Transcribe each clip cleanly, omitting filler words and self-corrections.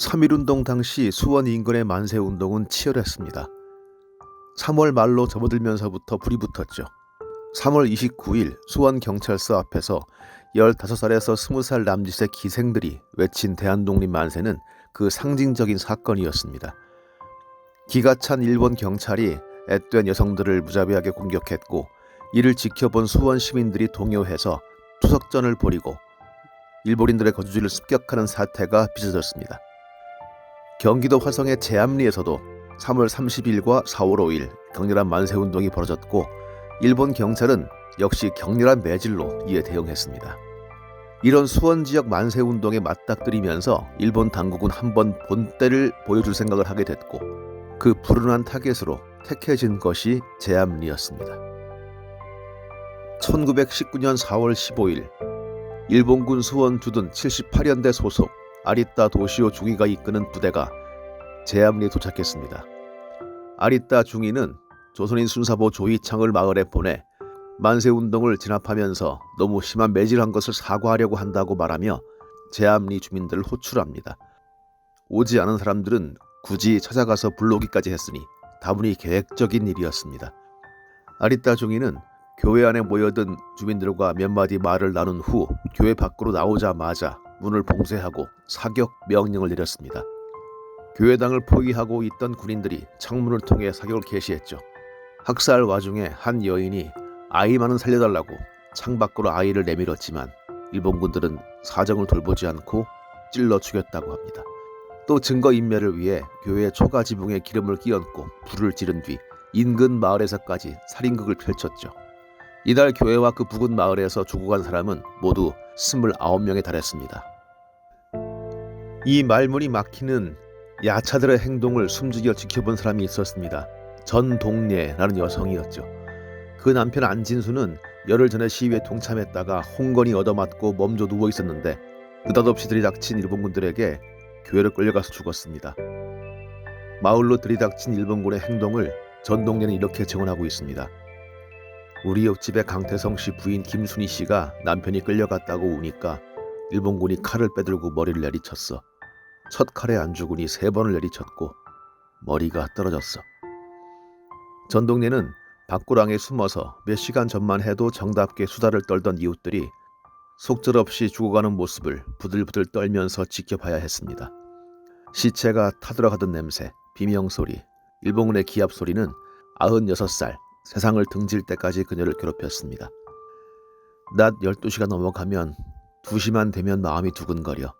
3.1운동 당시 수원 인근의 만세운동은 치열했습니다. 3월 말로 접어들면서부터 불이 붙었죠. 3월 29일 수원경찰서 앞에서 15살에서 20살 남짓의 기생들이 외친 대한독립 만세는 그 상징적인 사건이었습니다. 기가 찬 일본 경찰이 앳된 여성들을 무자비하게 공격했고, 이를 지켜본 수원 시민들이 동요해서 투석전을 벌이고 일본인들의 거주지를 습격하는 사태가 빚어졌습니다. 경기도 화성의 제암리에서도 3월 30일과 4월 5일 격렬한 만세운동이 벌어졌고, 일본 경찰은 역시 격렬한 매질로 이에 대응했습니다. 이런 수원 지역 만세운동에 맞닥뜨리면서 일본 당국은 한번 본때를 보여줄 생각을 하게 됐고, 그 불운한 타겟으로 택해진 것이 제암리였습니다. 1919년 4월 15일 일본군 수원 주둔 78연대 소속 아리따 도시오 중위가 이끄는 부대가 제암리에 도착했습니다. 아리따 중위는 조선인 순사보 조이창을 마을에 보내 만세운동을 진압하면서 너무 심한 매질한 것을 사과하려고 한다고 말하며 제암리 주민들을 호출합니다. 오지 않은 사람들은 굳이 찾아가서 불러오기까지 했으니 다분히 계획적인 일이었습니다. 아리따 중위는 교회 안에 모여든 주민들과 몇 마디 말을 나눈 후 교회 밖으로 나오자마자 문을 봉쇄하고 사격 명령을 내렸습니다. 교회당을 포위하고 있던 군인들이 창문을 통해 사격을 개시했죠. 학살 와중에 한 여인이 아이만은 살려달라고 창밖으로 아이를 내밀었지만 일본군들은 사정을 돌보지 않고 찔러 죽였다고 합니다. 또 증거인멸을 위해 교회 초가 지붕에 기름을 끼얹고 불을 지른 뒤 인근 마을에서까지 살인극을 펼쳤죠. 이날 교회와 그 부근 마을에서 죽어간 사람은 모두 29명에 달했습니다. 이 말문이 막히는 야차들의 행동을 숨죽여 지켜본 사람이 있었습니다. 전동례라는 여성이었죠. 그 남편 안진수는 열흘 전에 시위에 동참했다가 홍건이 얻어맞고 멈춰 누워 있었는데 느닷없이 들이닥친 일본군들에게 교회를 끌려가서 죽었습니다. 마을로 들이닥친 일본군의 행동을 전동례는 이렇게 증언하고 있습니다. 우리 옆집의 강태성 씨 부인 김순희 씨가 남편이 끌려갔다고 우니까 일본군이 칼을 빼들고 머리를 내리쳤어. 첫 칼에 안 죽으니 3번을 내리쳤고 머리가 떨어졌어. 전동례는 밭고랑에 숨어서 몇 시간 전만 해도 정답게 수다를 떨던 이웃들이 속절없이 죽어가는 모습을 부들부들 떨면서 지켜봐야 했습니다. 시체가 타들어가던 냄새, 비명소리, 일본군의 기합소리는 96살 세상을 등질 때까지 그녀를 괴롭혔습니다. 낮 12시가 넘어가면 2시만 되면 마음이 두근거려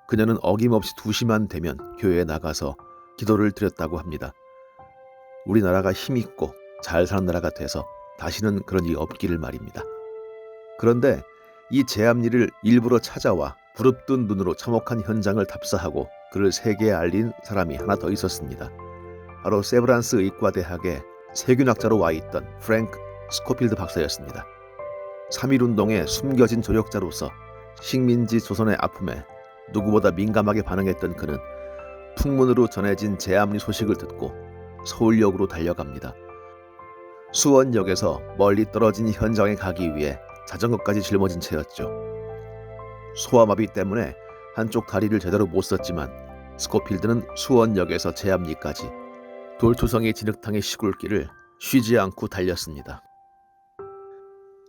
그녀는 어김없이 2시만 되면 교회에 나가서 기도를 드렸다고 합니다. 우리나라가 힘있고 잘 사는 나라가 돼서 다시는 그런 일이 없기를 말입니다. 그런데 이 제암리를 일부러 찾아와 부릅뜬 눈으로 참혹한 현장을 답사하고 그를 세계에 알린 사람이 하나 더 있었습니다. 바로 세브란스 의과대학의 세균학자로 와 있던 프랭크 스코필드 박사였습니다. 3.1운동의 숨겨진 조력자로서 식민지 조선의 아픔에 누구보다 민감하게 반응했던 그는 풍문으로 전해진 제암리 소식을 듣고 서울역으로 달려갑니다. 수원역에서 멀리 떨어진 현장에 가기 위해 자전거까지 짊어진 채였죠. 소아마비 때문에 한쪽 다리를 제대로 못 썼지만 스코필드는 수원역에서 제암리까지 돌투성이 진흙탕의 시골길을 쉬지 않고 달렸습니다.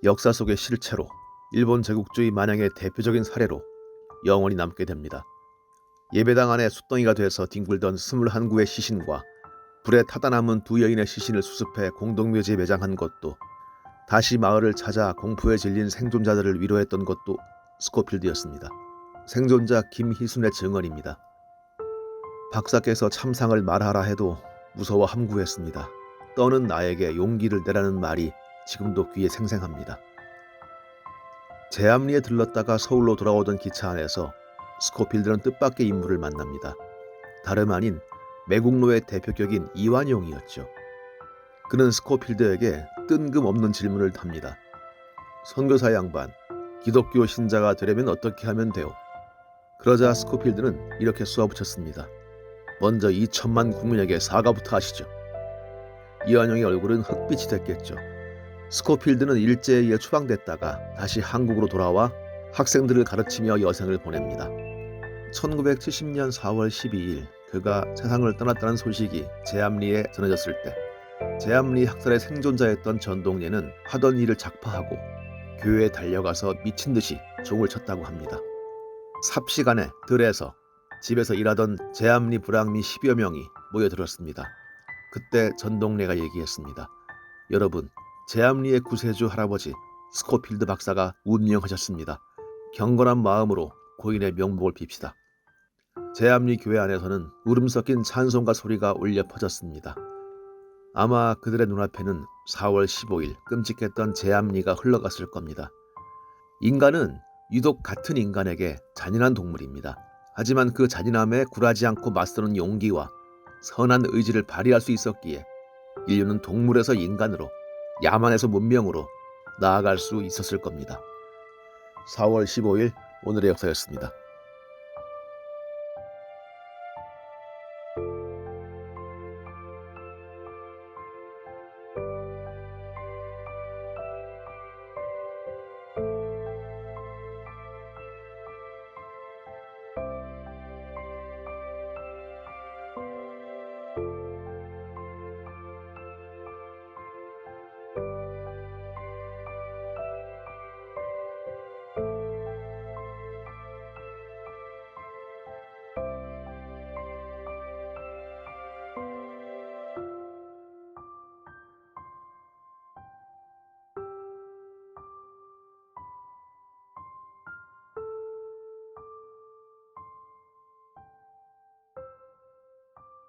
역사 속의 실체로 일본 제국주의 만행의 대표적인 사례로 영원히 남게 됩니다. 예배당 안에 숫덩이가 돼서 뒹굴던 21구의 시신과 불에 타다 남은 2여인의 시신을 수습해 공동묘지에 매장한 것도, 다시 마을을 찾아 공포에 질린 생존자들을 위로했던 것도 스코필드였습니다. 생존자 김희순의 증언입니다. 박사께서 참상을 말하라 해도 무서워 함구했습니다. 떠는 나에게 용기를 내라는 말이 지금도 귀에 생생합니다. 제암리에 들렀다가 서울로 돌아오던 기차 안에서 스코필드는 뜻밖의 인물을 만납니다. 다름 아닌 매국노의 대표격인 이완용이었죠. 그는 스코필드에게 뜬금없는 질문을 합니다. 선교사 양반, 기독교 신자가 되려면 어떻게 하면 돼요? 그러자 스코필드는 이렇게 쏘아붙였습니다. 먼저 2천만 국민에게 사과부터 하시죠. 이완용의 얼굴은 흑빛이 됐겠죠. 스코필드는 일제에 의해 추방됐다가 다시 한국으로 돌아와 학생들을 가르치며 여생을 보냅니다. 1970년 4월 12일 그가 세상을 떠났다는 소식이 제암리에 전해졌을 때 제암리 학살의 생존자였던 전동례는 하던 일을 작파하고 교회에 달려가서 미친 듯이 종을 쳤다고 합니다. 삽시간에 들에서 집에서 일하던 제암리 불황미 10여 명이 모여들었습니다. 그때 전동례가 얘기했습니다. 여러분, 제암리의 구세주 할아버지 스코필드 박사가 운명하셨습니다. 경건한 마음으로 고인의 명복을 빕시다. 제암리 교회 안에서는 울음 섞인 찬송가 소리가 울려 퍼졌습니다. 아마 그들의 눈앞에는 4월 15일 끔찍했던 제암리가 흘러갔을 겁니다. 인간은 유독 같은 인간에게 잔인한 동물입니다. 하지만 그 잔인함에 굴하지 않고 맞서는 용기와 선한 의지를 발휘할 수 있었기에 인류는 동물에서 인간으로, 야만에서 문명으로 나아갈 수 있었을 겁니다. 4월 15일 오늘의 역사였습니다.